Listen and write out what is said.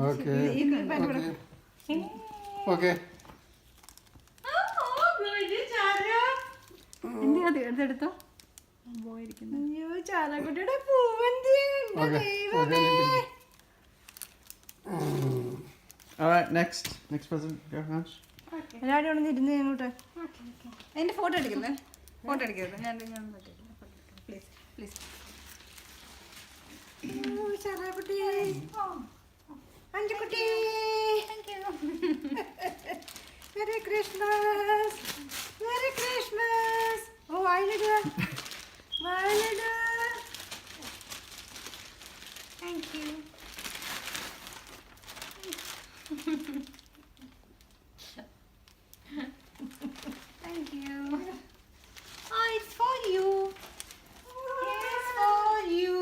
Okay okay എടുത്തോ അയ്യോ ചാലക്കുട്ടിയുടെ പൂവന്തി Alright, next present. Go, Hansh. എല്ലാവരും അവിടെ ഇരുന്ന് ഇങ്ങോട്ട് എന്റെ ഫോട്ടോ എടുക്കല്ലേ ഫോട്ടോ എടുക്കരുത് ഞാൻ പ്ലീസ് പ്ലീസ് ചാലക്കുട്ടി അഞ്ചുകുട്ടി മെറി ക്രിസ്മസ് മെറി ക്രിസ്മസ് ഓ വായിലിടുക വായിലിടുക thank you Thank you. Oh, it's for you. It's for you.